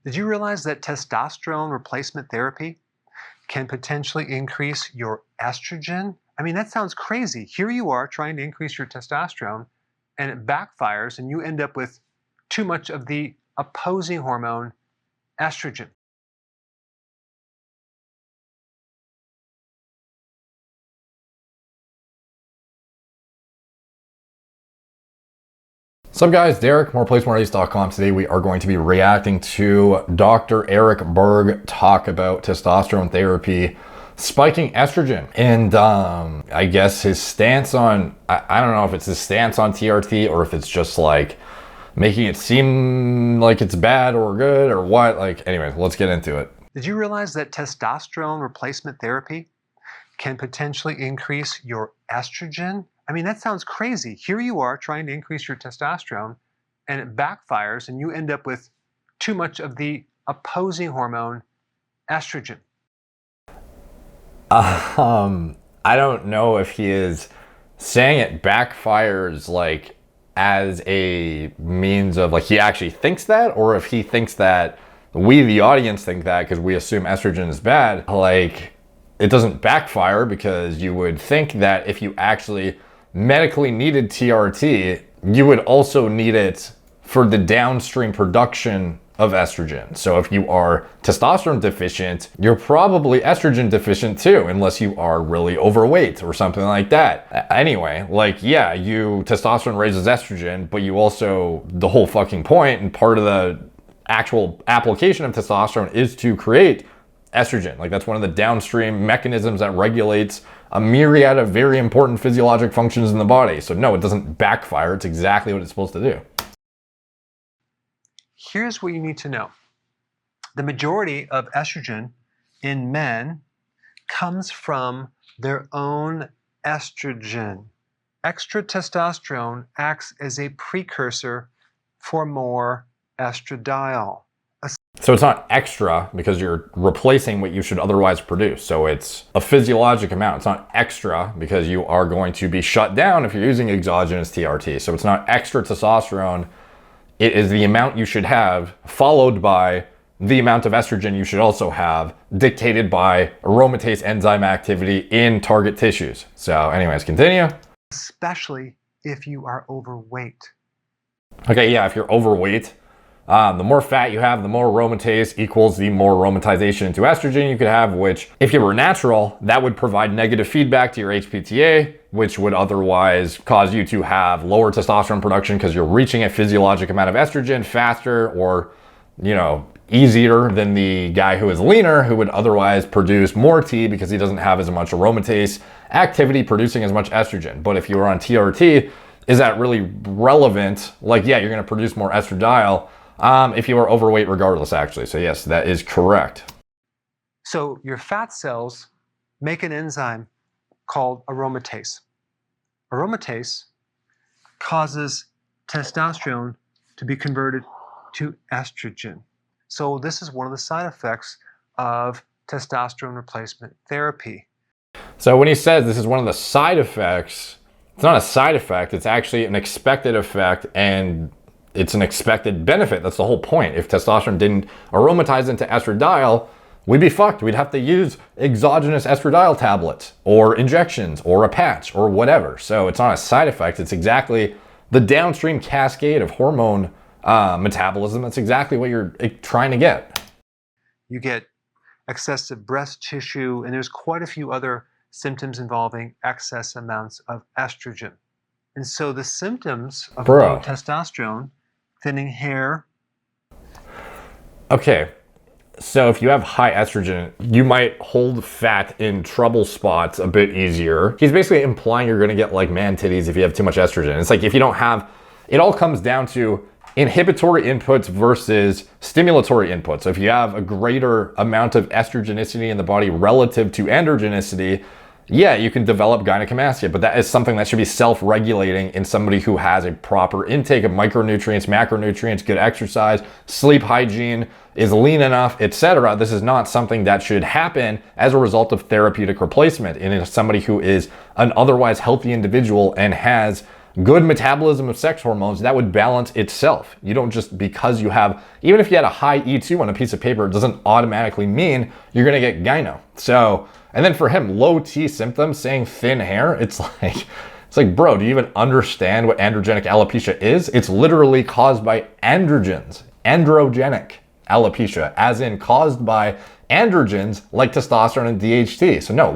Did you realize that testosterone replacement therapy can potentially increase your estrogen? I mean, that sounds crazy. Here you are trying to increase your testosterone, and it backfires, and you end up with too much of the opposing hormone, estrogen. What's up guys, Derek, moreplacemoreace.com. Today we are going to be reacting to Dr. Eric Berg talk about testosterone therapy spiking estrogen. And I guess his stance on, I don't know if it's his stance on TRT or if it's just like making it seem like it's bad or good or what. Like, anyway, let's get into it. Did you realize that testosterone replacement therapy can potentially increase your estrogen? I mean, that sounds crazy. Here you are trying to increase your testosterone, and it backfires, and you end up with too much of the opposing hormone, estrogen. I don't know if he is saying it backfires like as a means of like he actually thinks that, or if he thinks that we, the audience, think that because we assume estrogen is bad. Like, it doesn't backfire because you would think that if you actually medically needed TRT, you would also need it for the downstream production of estrogen. So if you are testosterone deficient, you're probably estrogen deficient too, unless you are really overweight or something like that. Anyway, like, yeah, testosterone raises estrogen, but you also, the whole fucking point and part of the actual application of testosterone is to create estrogen. Like, that's one of the downstream mechanisms that regulates a myriad of very important physiologic functions in the body. So no, it doesn't backfire. It's exactly what it's supposed to do. Here's what you need to know. The majority of estrogen in men comes from their own estrogen. Extra testosterone acts as a precursor for more estradiol. So it's not extra because you're replacing what you should otherwise produce. So it's a physiologic amount. It's not extra because you are going to be shut down if you're using exogenous TRT. So it's not extra testosterone. It is the amount you should have, followed by the amount of estrogen you should also have, dictated by aromatase enzyme activity in target tissues. So anyways, continue. Especially if you are overweight. Okay, yeah, if you're overweight, the more fat you have, the more aromatase equals the more aromatization into estrogen you could have, which if you were natural, that would provide negative feedback to your HPTA, which would otherwise cause you to have lower testosterone production because you're reaching a physiologic amount of estrogen faster or, you know, easier than the guy who is leaner, who would otherwise produce more T because he doesn't have as much aromatase activity producing as much estrogen. But if you are on TRT, is that really relevant? Like, yeah, you're going to produce more estradiol if you are overweight regardless, actually. So yes, that is correct. So your fat cells make an enzyme called aromatase. Aromatase causes testosterone to be converted to estrogen. So this is one of the side effects of testosterone replacement therapy. So when he says this is one of the side effects, it's not a side effect, it's actually an expected effect, and it's an expected benefit. That's the whole point. If testosterone didn't aromatize into estradiol, we'd be fucked. We'd have to use exogenous estradiol tablets or injections or a patch or whatever. So it's not a side effect. It's exactly the downstream cascade of hormone metabolism. That's exactly what you're trying to get. You get excessive breast tissue, and there's quite a few other symptoms involving excess amounts of estrogen. And so the symptoms of low testosterone, thinning hair. Okay, so if you have high estrogen, you might hold fat in trouble spots a bit easier. He's basically implying you're gonna get like man titties if you have too much estrogen. It's like if you don't have, it all comes down to inhibitory inputs versus stimulatory inputs. So if you have a greater amount of estrogenicity in the body relative to androgenicity, yeah, you can develop gynecomastia, but that is something that should be self-regulating in somebody who has a proper intake of micronutrients, macronutrients, good exercise, sleep hygiene, is lean enough, etc. This is not something that should happen as a result of therapeutic replacement in somebody who is an otherwise healthy individual and has good metabolism of sex hormones, that would balance itself. You don't just, because you have, even if you had a high E2 on a piece of paper, it doesn't automatically mean you're gonna get gyno. So, and then for him, low T symptoms, saying thin hair, it's like, bro, do you even understand what androgenic alopecia is? It's literally caused by androgens, androgenic alopecia, as in caused by androgens like testosterone and DHT. So no,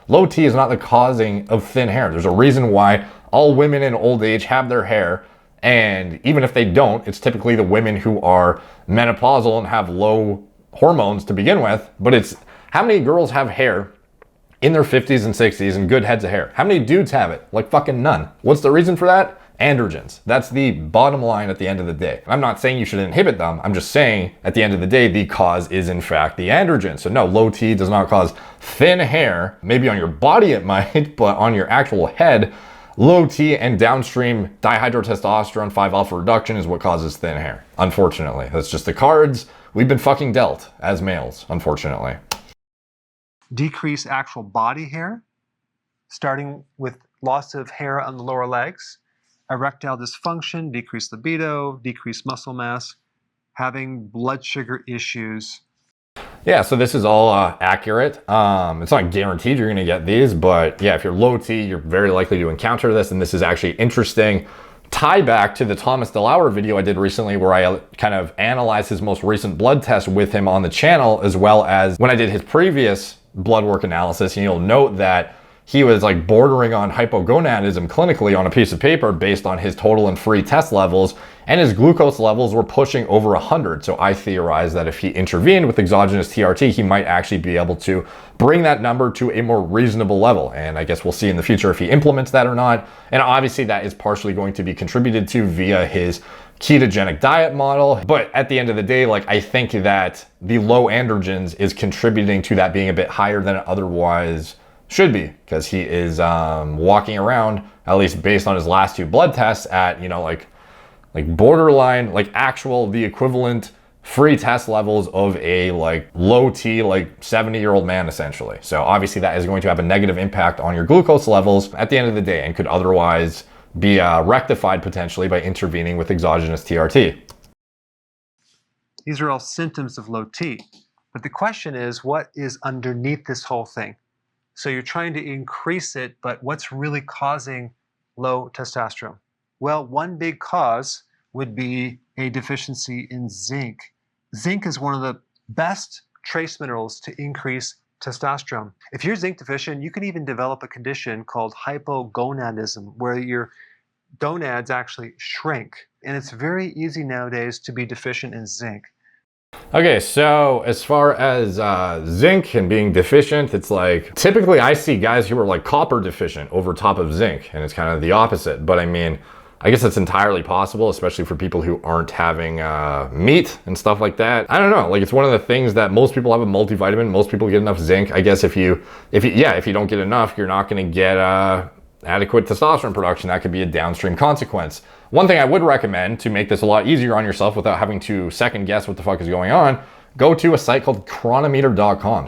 low T is not the causing of thin hair. There's a reason why all women in old age have their hair, and even if they don't, it's typically the women who are menopausal and have low hormones to begin with. But it's how many girls have hair in their 50s and 60s and good heads of hair? How many dudes have it? Like fucking none. What's the reason for that? Androgens. That's the bottom line at the end of the day. I'm not saying you should inhibit them. I'm just saying at the end of the day, the cause is in fact the androgen. So no, low T does not cause thin hair. Maybe on your body it might, but on your actual head, low T and downstream dihydrotestosterone 5-alpha reduction is what causes thin hair. Unfortunately, that's just the cards we've been fucking dealt as males, unfortunately. Decrease actual body hair, starting with loss of hair on the lower legs, erectile dysfunction, decreased libido, decreased muscle mass, having blood sugar issues. Yeah, so this is all accurate. It's not guaranteed you're gonna get these, but yeah, if you're low T, you're very likely to encounter this, and this is actually interesting. Tie back to the Thomas DeLauer video I did recently where I kind of analyzed his most recent blood test with him on the channel, as well as when I did his previous blood work analysis, and you'll note that he was like bordering on hypogonadism clinically on a piece of paper based on his total and free test levels, and his glucose levels were pushing over 100. So I theorized that if he intervened with exogenous TRT, he might actually be able to bring that number to a more reasonable level. And I guess we'll see in the future if he implements that or not. And obviously that is partially going to be contributed to via his ketogenic diet model. But at the end of the day, like, I think that the low androgens is contributing to that being a bit higher than it otherwise should be, because he is walking around, at least based on his last two blood tests, at, you know, like borderline, like actual, the equivalent free test levels of a like low T, like 70-year-old man essentially. So obviously that is going to have a negative impact on your glucose levels at the end of the day, and could otherwise be rectified potentially by intervening with exogenous TRT. These are all symptoms of low T. But the question is, what is underneath this whole thing? So you're trying to increase it, but what's really causing low testosterone? Well, one big cause would be a deficiency in zinc. Zinc is one of the best trace minerals to increase testosterone. If you're zinc deficient, you can even develop a condition called hypogonadism, where your gonads actually shrink. And it's very easy nowadays to be deficient in zinc. Okay, so as far as zinc and being deficient, it's like, typically I see guys who are like copper deficient over top of zinc, and it's kind of the opposite. But I mean, I guess it's entirely possible, especially for people who aren't having meat and stuff like that. I don't know, like, it's one of the things that most people have a multivitamin, most people get enough zinc. I guess if you don't get enough, you're not gonna get adequate testosterone production. That could be a downstream consequence. One thing I would recommend to make this a lot easier on yourself without having to second guess what the fuck is going on, go to a site called chronometer.com,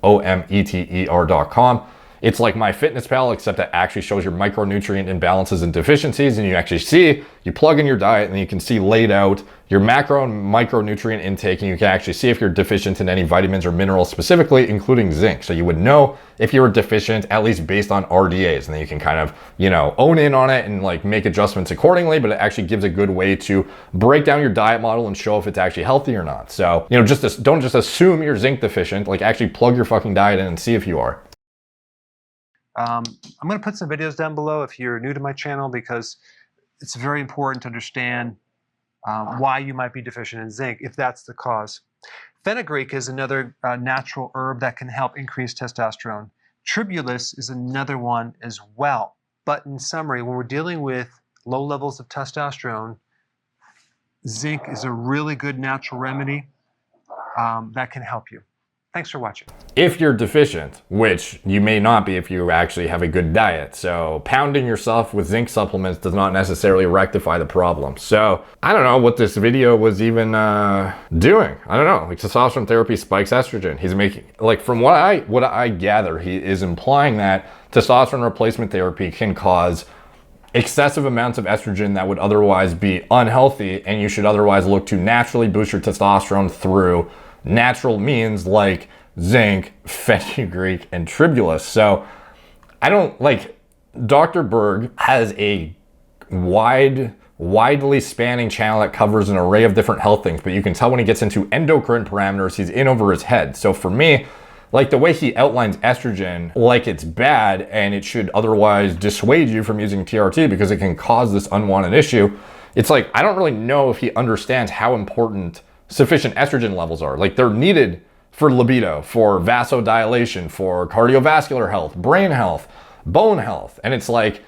CRONOMETER.com. It's like MyFitnessPal, except it actually shows your micronutrient imbalances and deficiencies, and you actually see, you plug in your diet, and then you can see laid out your macro and micronutrient intake, and you can actually see if you're deficient in any vitamins or minerals specifically, including zinc. So you would know if you were deficient, at least based on RDAs, and then you can kind of, you know, own in on it and like make adjustments accordingly, but it actually gives a good way to break down your diet model and show if it's actually healthy or not. So, you know, don't just assume you're zinc deficient, like actually plug your fucking diet in and see if you are. I'm going to put some videos down below if you're new to my channel, because it's very important to understand why you might be deficient in zinc, if that's the cause. Fenugreek is another natural herb that can help increase testosterone. Tribulus is another one as well. But in summary, when we're dealing with low levels of testosterone, zinc is a really good natural remedy that can help you. Thanks for watching. If you're deficient, which you may not be if you actually have a good diet. So pounding yourself with zinc supplements does not necessarily rectify the problem. So I don't know what this video was even doing. I don't know, like, testosterone therapy spikes estrogen. He's making, like, from what I gather, he is implying that testosterone replacement therapy can cause excessive amounts of estrogen that would otherwise be unhealthy, and you should otherwise look to naturally boost your testosterone through natural means like zinc, fenugreek, and tribulus. So I don't like, Dr. Berg has a widely spanning channel that covers an array of different health things, but you can tell when he gets into endocrine parameters, he's in over his head. So for me, like the way he outlines estrogen, like it's bad and it should otherwise dissuade you from using TRT because it can cause this unwanted issue. It's like, I don't really know if he understands how important sufficient estrogen levels are. Like they're needed for libido, for vasodilation, for cardiovascular health, brain health, bone health. And it's like,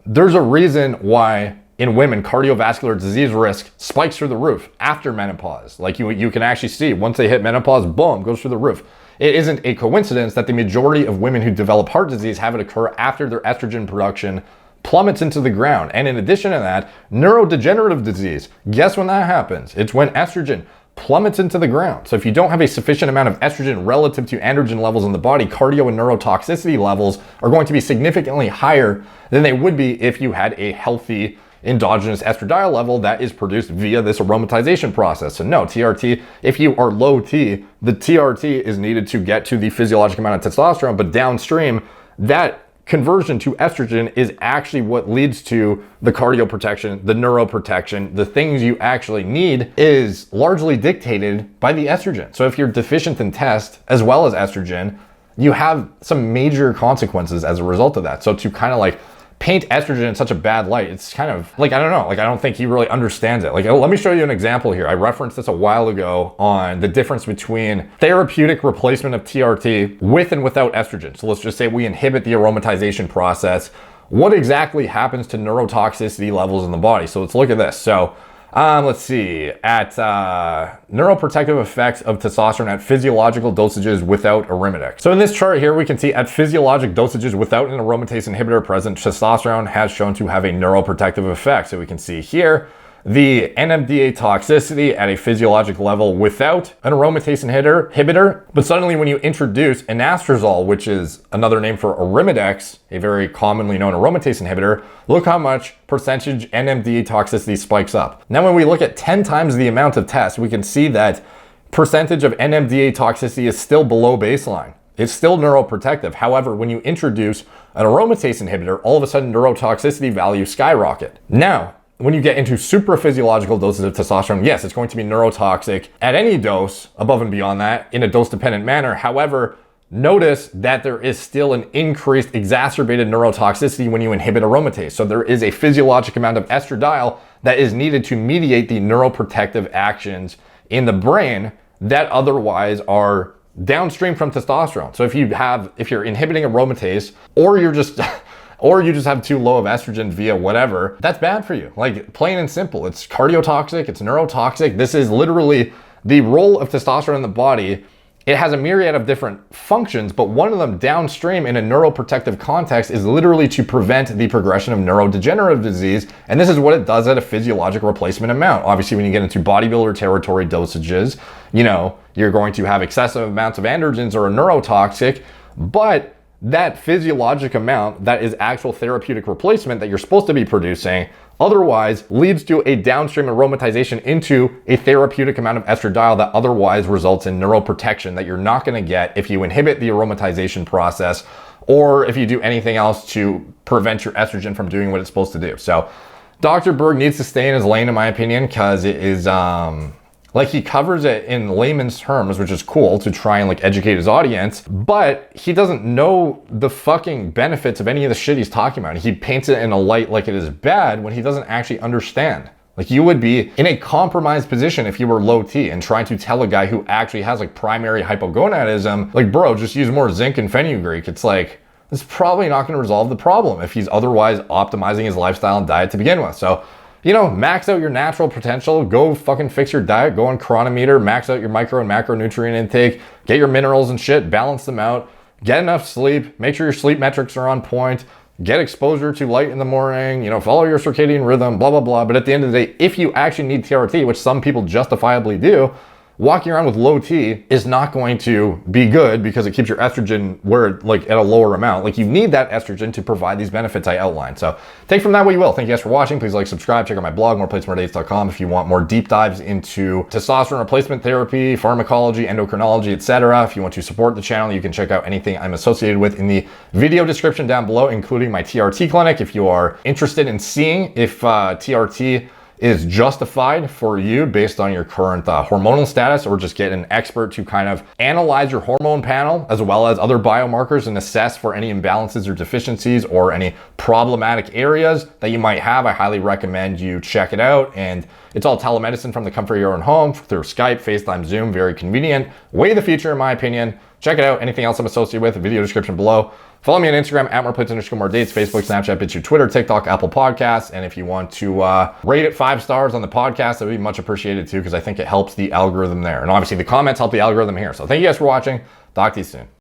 there's a reason why in women, cardiovascular disease risk spikes through the roof after menopause. Like you can actually see once they hit menopause, boom, goes through the roof. It isn't a coincidence that the majority of women who develop heart disease have it occur after their estrogen production plummets into the ground. And in addition to that, neurodegenerative disease, guess when that happens? It's when estrogen plummets into the ground. So if you don't have a sufficient amount of estrogen relative to androgen levels in the body, cardio and neurotoxicity levels are going to be significantly higher than they would be if you had a healthy endogenous estradiol level that is produced via this aromatization process. So no, TRT, if you are low T, the TRT is needed to get to the physiologic amount of testosterone, but downstream, that conversion to estrogen is actually what leads to the cardio protection, the neuro protection, the things you actually need is largely dictated by the estrogen. So if you're deficient in test as well as estrogen, you have some major consequences as a result of that. So to kind of like paint estrogen in such a bad light, it's kind of like, I don't know, like I don't think he really understands it. Like, let me show you an example here. I referenced this a while ago on the difference between therapeutic replacement of TRT with and without estrogen. So let's just say we inhibit the aromatization process. What exactly happens to neurotoxicity levels in the body? So let's look at this. So let's see, at neuroprotective effects of testosterone at physiological dosages without Aromatase. So in this chart here, we can see at physiologic dosages without an aromatase inhibitor present, testosterone has shown to have a neuroprotective effect. So we can see here, the NMDA toxicity at a physiologic level without an aromatase inhibitor, but suddenly when you introduce anastrozole, which is another name for Arimidex, a very commonly known aromatase inhibitor, look how much percentage NMDA toxicity spikes up. Now when we look at 10 times the amount of tests, we can see that percentage of NMDA toxicity is still below baseline. It's still neuroprotective. However, when you introduce an aromatase inhibitor, all of a sudden neurotoxicity values skyrocket. Now, when you get into supraphysiological doses of testosterone, yes, it's going to be neurotoxic at any dose above and beyond that in a dose-dependent manner. However, notice that there is still an increased exacerbated neurotoxicity when you inhibit aromatase. So there is a physiologic amount of estradiol that is needed to mediate the neuroprotective actions in the brain that otherwise are downstream from testosterone. So if you're inhibiting aromatase, or you just have too low of estrogen via whatever, that's bad for you. Like plain and simple, it's cardiotoxic, it's neurotoxic. This is literally the role of testosterone in the body. It has a myriad of different functions, but one of them downstream in a neuroprotective context is literally to prevent the progression of neurodegenerative disease. And this is what it does at a physiologic replacement amount. Obviously, when you get into bodybuilder territory dosages, you're going to have excessive amounts of androgens or a neurotoxic, but that physiologic amount that is actual therapeutic replacement that you're supposed to be producing otherwise leads to a downstream aromatization into a therapeutic amount of estradiol that otherwise results in neuroprotection that you're not going to get if you inhibit the aromatization process or if you do anything else to prevent your estrogen from doing what it's supposed to do. So Dr. Berg needs to stay in his lane, in my opinion, because it is like he covers it in layman's terms, which is cool to try and like educate his audience, but he doesn't know the fucking benefits of any of the shit he's talking about. He paints it in a light like it is bad when he doesn't actually understand. Like you would be in a compromised position if you were low T and trying to tell a guy who actually has like primary hypogonadism, like bro, just use more zinc and fenugreek. It's like, it's probably not going to resolve the problem if he's otherwise optimizing his lifestyle and diet to begin with. So max out your natural potential, go fucking fix your diet, go on Chronometer, max out your micro and macronutrient intake, get your minerals and shit, balance them out, get enough sleep, make sure your sleep metrics are on point, get exposure to light in the morning, follow your circadian rhythm, blah, blah, blah. But at the end of the day, if you actually need TRT, which some people justifiably do, walking around with low T is not going to be good because it keeps your estrogen where like at a lower amount. Like you need that estrogen to provide these benefits I outlined. So take from that what you will. Thank you guys for watching. Please like, subscribe, check out my blog, moreplates.com if you want more deep dives into testosterone replacement therapy, pharmacology, endocrinology, etc. If you want to support the channel, you can check out anything I'm associated with in the video description down below, including my TRT clinic. If you are interested in seeing if TRT is justified for you based on your current hormonal status, or just get an expert to kind of analyze your hormone panel as well as other biomarkers and assess for any imbalances or deficiencies or any problematic areas that you might have, I highly recommend you check it out. And it's all telemedicine from the comfort of your own home through Skype, FaceTime, Zoom, very convenient. Way of the future in my opinion. Check it out. Anything else I'm associated with, video description below. Follow me on Instagram at moreplates_more_dates, Facebook, Snapchat, BitChute, Twitter, TikTok, Apple Podcasts. And if you want to rate it 5 stars on the podcast, that would be much appreciated too, because I think it helps the algorithm there. And obviously the comments help the algorithm here. So thank you guys for watching. Talk to you soon.